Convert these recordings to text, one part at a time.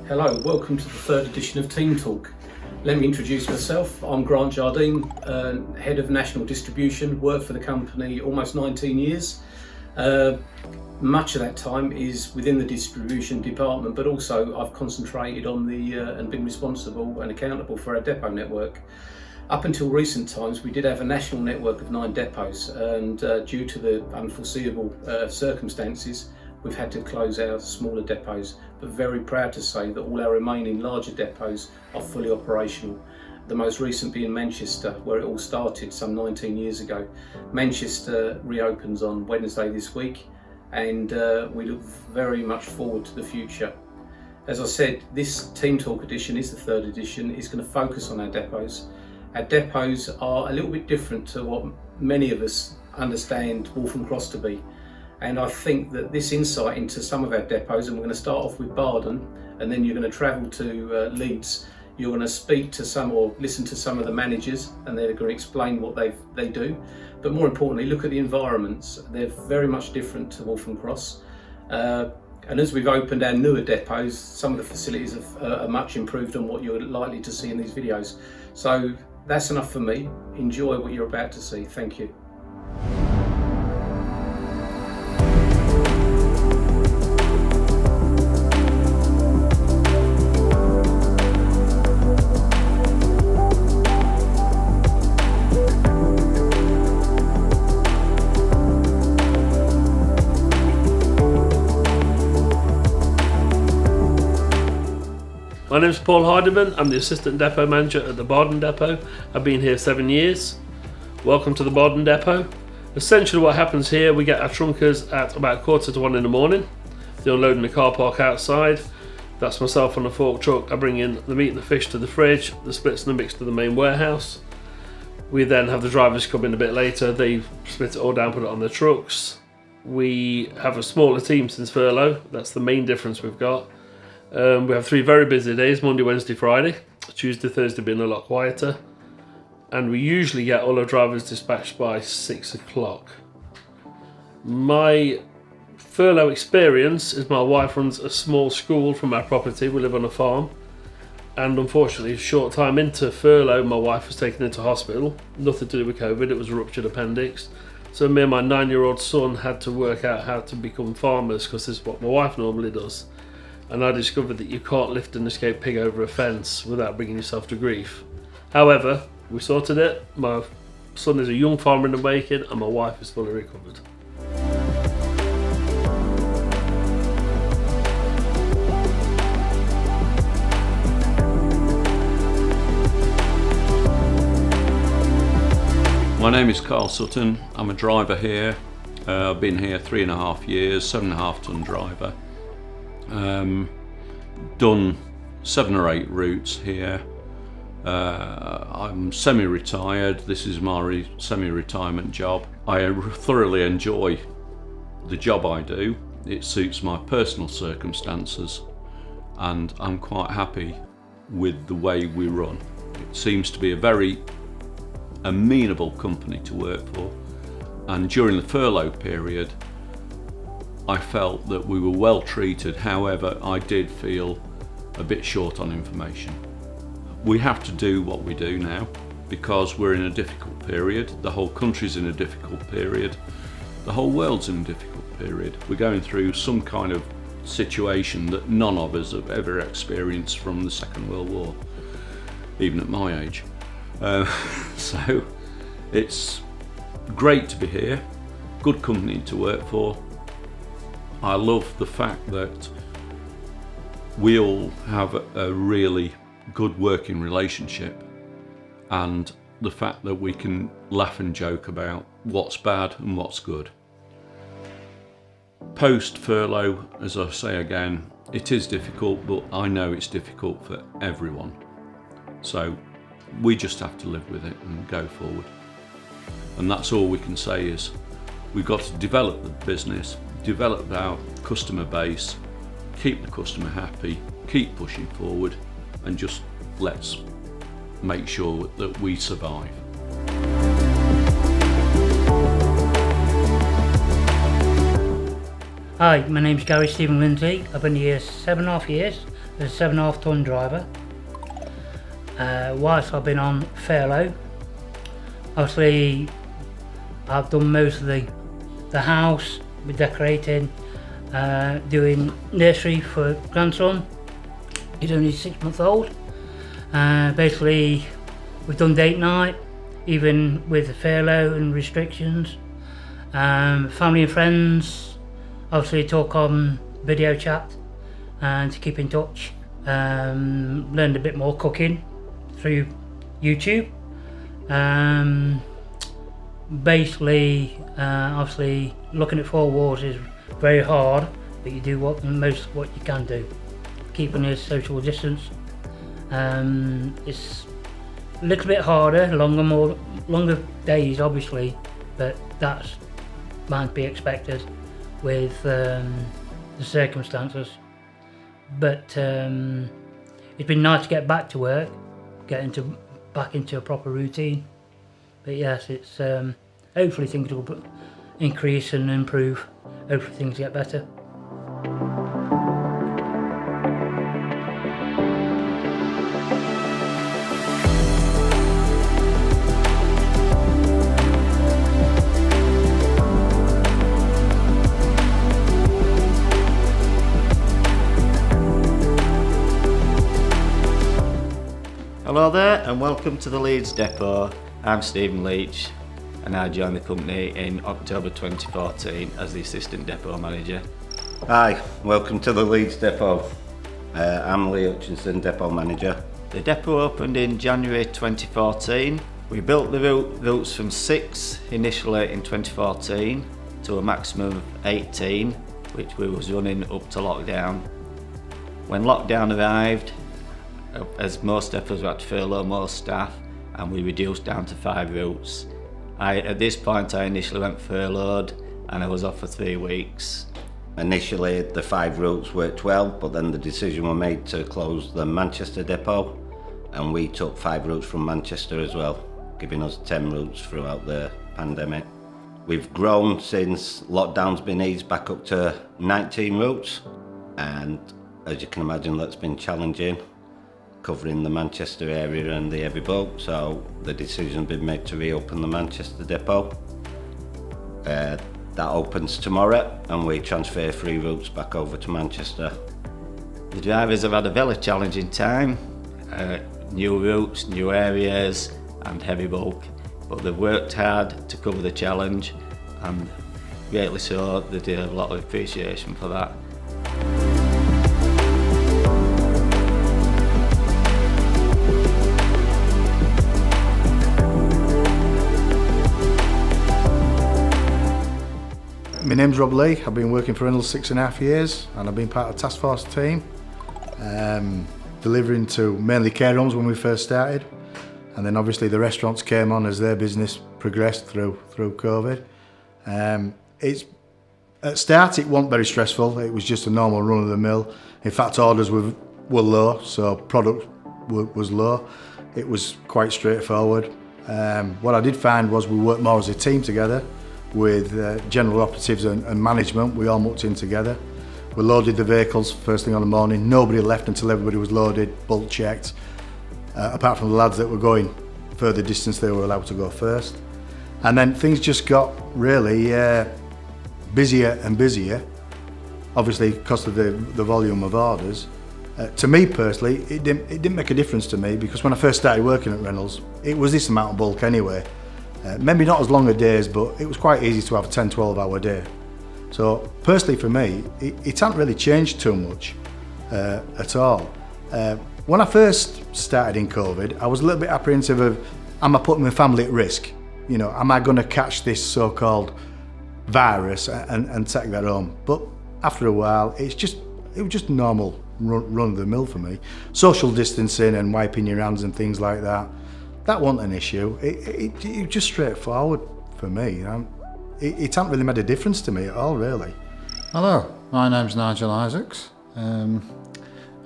Hello, welcome to the third edition of Team Talk. Let me introduce myself. I'm Grant Jardine, Head of National Distribution, worked for the company almost 19 years. Much of that time is within the distribution department, but also I've concentrated on and been responsible and accountable for our depot network. Up until recent times, we did have a national network of 9 depots, and due to the unforeseeable circumstances, we've had to close our smaller depots, but very proud to say that all our remaining larger depots are fully operational. The most recent being Manchester, where it all started some 19 years ago. Manchester reopens on Wednesday this week, and we look very much forward to the future. As I said, this Team Talk edition is the third edition. It's going to focus on our depots. Our depots are a little bit different to what many of us understand Waltham Cross to be. And I think that this insight into some of our depots, and we're going to start off with Barden, and then you're going to travel to Leeds. You're going to speak to some or listen to some of the managers, and they're going to explain what they do. But more importantly, look at the environments. They're very much different to Waltham Cross. And as we've opened our newer depots, some of the facilities are much improved on what you're likely to see in these videos. So that's enough for me. Enjoy what you're about to see. Thank you. My name is Paul Hardiman. I'm the Assistant Depot Manager at the Barden Depot. I've been here 7 years. Welcome to the Barden Depot. Essentially what happens here, we get our trunkers at about 1:45 in the morning. They unload in the car park outside. That's myself on the fork truck. I bring in the meat and the fish to the fridge, the splits and the mix to the main warehouse. We then have the drivers come in a bit later. They split it all down, put it on their trucks. We have a smaller team since furlough. That's the main difference we've got. We have 3 very busy days, Monday, Wednesday, Friday. Tuesday, Thursday being a lot quieter. And we usually get all our drivers dispatched by 6 o'clock. My furlough experience is my wife runs a small school from our property. We live on a farm. And unfortunately, a short time into furlough, my wife was taken into hospital. Nothing to do with COVID, it was a ruptured appendix. So me and my 9-year-old son had to work out how to become farmers, because this is what my wife normally does. And I discovered that you can't lift an escaped pig over a fence without bringing yourself to grief. However, we sorted it. My son is a young farmer in the making, and my wife is fully recovered. My name is Carl Sutton. I'm a driver here. I've been here 3.5 years, 7.5 ton driver. Done 7 or 8 routes here. I'm semi-retired. This is my semi-retirement job. I thoroughly enjoy the job I do. It suits my personal circumstances, and I'm quite happy with the way we run. It seems to be a very amenable company to work for, and during the furlough period I felt that we were well treated. However, I did feel a bit short on information. We have to do what we do now because we're in a difficult period. The whole country's in a difficult period. The whole world's in a difficult period. We're going through some kind of situation that none of us have ever experienced from the Second World War, even at my age. So it's great to be here, good company to work for. I love the fact that we all have a really good working relationship, and the fact that we can laugh and joke about what's bad and what's good. Post furlough, as I say again, it is difficult, but I know it's difficult for everyone. So we just have to live with it and go forward. And that's all we can say is we've got to develop the business, develop our customer base, keep the customer happy, keep pushing forward, and just let's make sure that we survive. Hi, my name's Gary Stephen Lindsay. I've been here 7.5 years. as a 7.5 tonne driver. Whilst I've been on furlough, obviously I've done most of the house with decorating, doing nursery for grandson. He's only 6 months old. Basically, we've done date night, even with the furlough and restrictions. Family and friends, obviously talk on video chat and to keep in touch. Learned a bit more cooking through YouTube. Basically, obviously looking at 4 walls is very hard, but you do what you can do. Keeping a social distance. It's a little bit harder, longer days obviously, but that's might be expected with the circumstances. But it's been nice to get back to work, back into a proper routine. But yes, it's hopefully things will increase and improve. Hopefully things get better. Hello there and welcome to the Leeds depot. I'm Stephen Leach and I joined the company in October 2014 as the assistant depot manager. Hi, welcome to the Leeds depot. I'm Lee Hutchinson, depot manager. The depot opened in January 2014. We built the routes from 6 initially in 2014 to a maximum of 18, which we was running up to lockdown. When lockdown arrived, as most depots had to furlough most staff, and we reduced down to 5 routes. At this point I initially went furloughed and I was off for 3 weeks. Initially the 5 routes worked well, but then the decision was made to close the Manchester depot, and we took 5 routes from Manchester as well, giving us 10 routes throughout the pandemic. We've grown since lockdown's been eased back up to 19 routes, and as you can imagine that's been challenging, covering the Manchester area and the heavy bulk, so the decision's been made to reopen the Manchester depot. That opens tomorrow and we transfer 3 routes back over to Manchester. The drivers have had a very challenging time, new routes, new areas and heavy bulk, but they've worked hard to cover the challenge and greatly so they did a lot of appreciation for that. My name's Rob Lee. I've been working for Reynolds 6.5 years and I've been part of the task force team, delivering to mainly care homes when we first started, and then obviously the restaurants came on as their business progressed through COVID. At start it wasn't very stressful, it was just a normal run of the mill. In fact orders were low, so product was low. It was quite straightforward. What I did find was we worked more as a team together, with general operatives and management. We all mucked in together. We loaded the vehicles first thing on the morning. Nobody left until everybody was loaded, bulk checked. Apart from the lads that were going further distance, they were allowed to go first. And then things just got really busier and busier, obviously because of the volume of orders. To me personally, it didn't make a difference to me, because when I first started working at Reynolds, it was this amount of bulk anyway. Maybe not as long a days, but it was quite easy to have a 10-12 hour day. So personally for me, it hasn't really changed too much at all. When I first started in COVID, I was a little bit apprehensive of, am I putting my family at risk? You know, am I going to catch this so-called virus and take that home? But after a while, it was just normal run of the mill for me. Social distancing and wiping your hands and things like that. That wasn't an issue. It was just straightforward for me. It hasn't really made a difference to me at all, really. Hello, my name's Nigel Isaacs.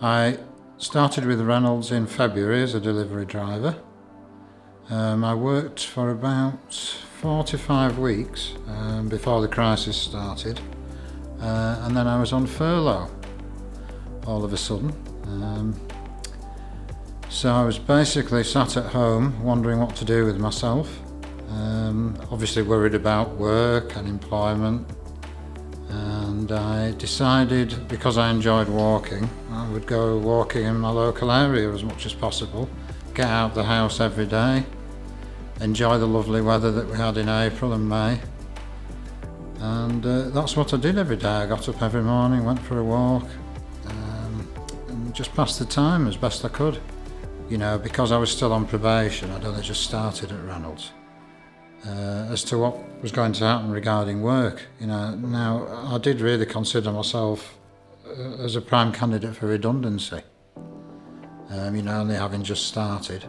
I started with Reynolds in February as a delivery driver. I worked for about 45 weeks before the crisis started, and then I was on furlough all of a sudden. So I was basically sat at home wondering what to do with myself. Obviously worried about work and employment, and I decided, because I enjoyed walking, I would go walking in my local area as much as possible, get out the house every day, enjoy the lovely weather that we had in April and May, and that's what I did every day. I got up every morning, went for a walk, and just passed the time as best I could. You know, because I was still on probation, I'd only just started at Reynolds. As to what was going to happen regarding work, you know, now I did really consider myself as a prime candidate for redundancy, you know, only having just started.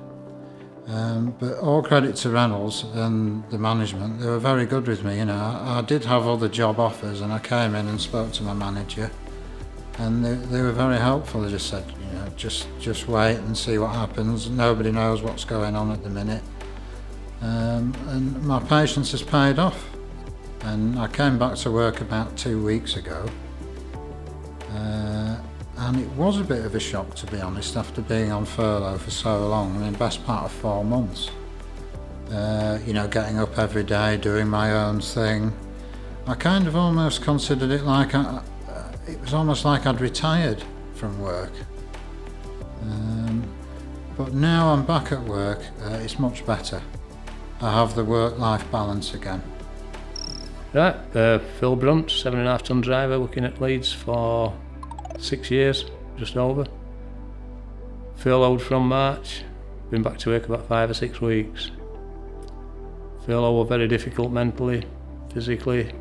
But all credit to Reynolds and the management, they were very good with me, you know. I did have other job offers, and I came in and spoke to my manager, and they were very helpful. They just said, you know, just wait and see what happens. Nobody knows what's going on at the minute. And my patience has paid off. And I came back to work about 2 weeks ago. And it was a bit of a shock, to be honest, after being on furlough for so long, I mean, best part of 4 months. You know, getting up every day, doing my own thing. I kind of almost considered it like, it was almost like I'd retired from work. But now I'm back at work, it's much better. I have the work-life balance again. Right, Phil Brunt, 7.5 tonne driver, working at Leeds for 6 years, just over. Furloughed from March, been back to work about 5 or 6 weeks. Furlough were very difficult mentally, physically.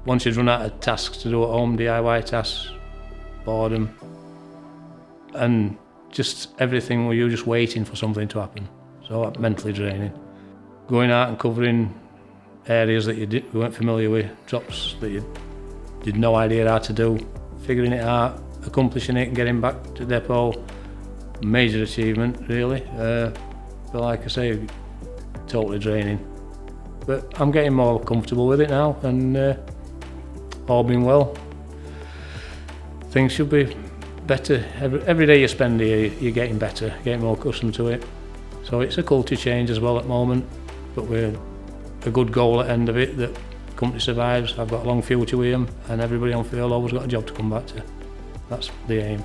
Once you'd run out of tasks to do at home, DIY tasks, boredom, and just everything where you're just waiting for something to happen. So mentally draining. Going out and covering areas that you weren't familiar with, jobs that you did no idea how to do, figuring it out, accomplishing it and getting back to depot, major achievement really. But like I say, totally draining. But I'm getting more comfortable with it now, and all being well, things should be better. Every day you spend here, you're getting better, getting more accustomed to it. So it's a culture change as well at the moment, but we're a good goal at the end of it, that the company survives. I've got a long future with them, and everybody on furlough has got a job to come back to. That's the aim.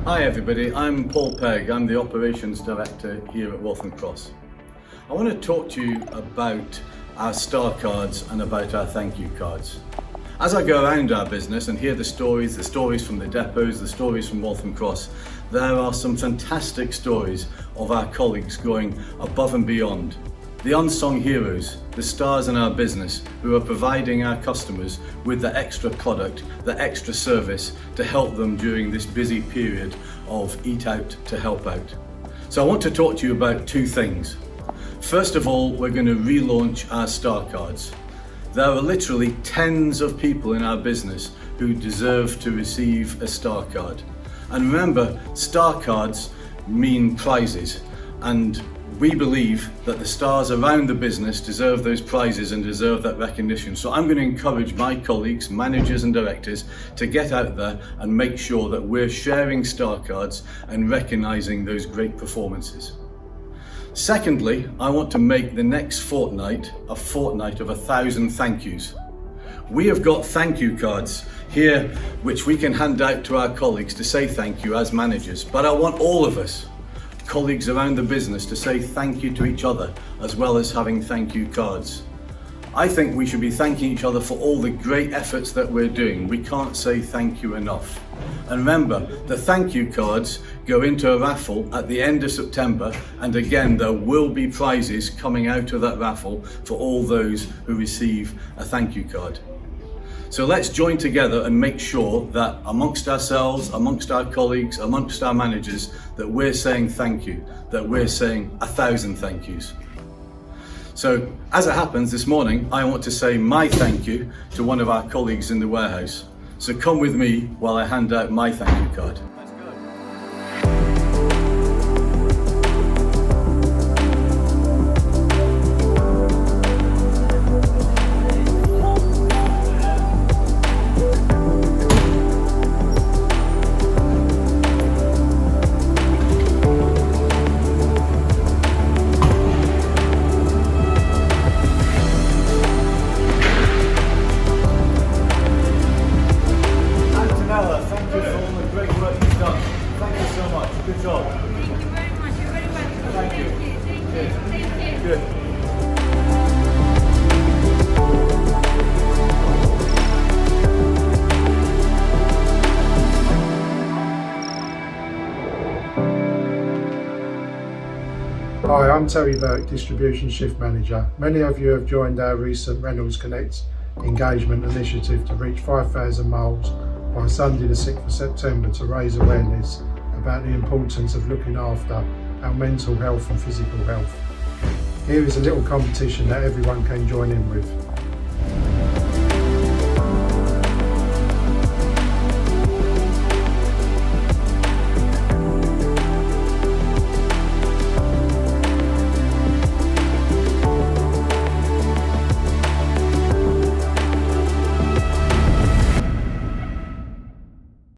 Hi everybody, I'm Paul Pegg. I'm the Operations Director here at Waltham Cross. I want to talk to you about our star cards and about our thank you cards. As I go around our business and hear the stories from the depots, the stories from Waltham Cross, there are some fantastic stories of our colleagues going above and beyond. The unsung heroes, the stars in our business, who are providing our customers with the extra product, the extra service to help them during this busy period of eat out to help out. So I want to talk to you about 2 things. First of all, we're going to relaunch our star cards. There are literally tens of people in our business who deserve to receive a star card. And remember, star cards mean prizes, and we believe that the stars around the business deserve those prizes and deserve that recognition. So I'm going to encourage my colleagues, managers and directors to get out there and make sure that we're sharing star cards and recognising those great performances. Secondly, I want to make the next fortnight a fortnight of 1,000 thank yous. We have got thank you cards here which we can hand out to our colleagues to say thank you as managers, but I want all of us, colleagues around the business, to say thank you to each other as well as having thank you cards. I think we should be thanking each other for all the great efforts that we're doing. We can't say thank you enough. And remember, the thank you cards go into a raffle at the end of September, and again there will be prizes coming out of that raffle for all those who receive a thank you card. So let's join together and make sure that amongst ourselves, amongst our colleagues, amongst our managers, that we're saying thank you, that we're saying 1,000 thank yous. So, as it happens this morning, I want to say my thank you to one of our colleagues in the warehouse. So come with me while I hand out my thank you card. Thank you for all the great work you've done. Thank you so much. Good job. Thank you very much. You're very welcome. Thank you. Thank you. Good. Hi, I'm Terry Burke, Distribution Shift Manager. Many of you have joined our recent Reynolds Connect engagement initiative to reach 5,000 miles by Sunday the 6th of September to raise awareness about the importance of looking after our mental health and physical health. Here is a little competition that everyone can join in with.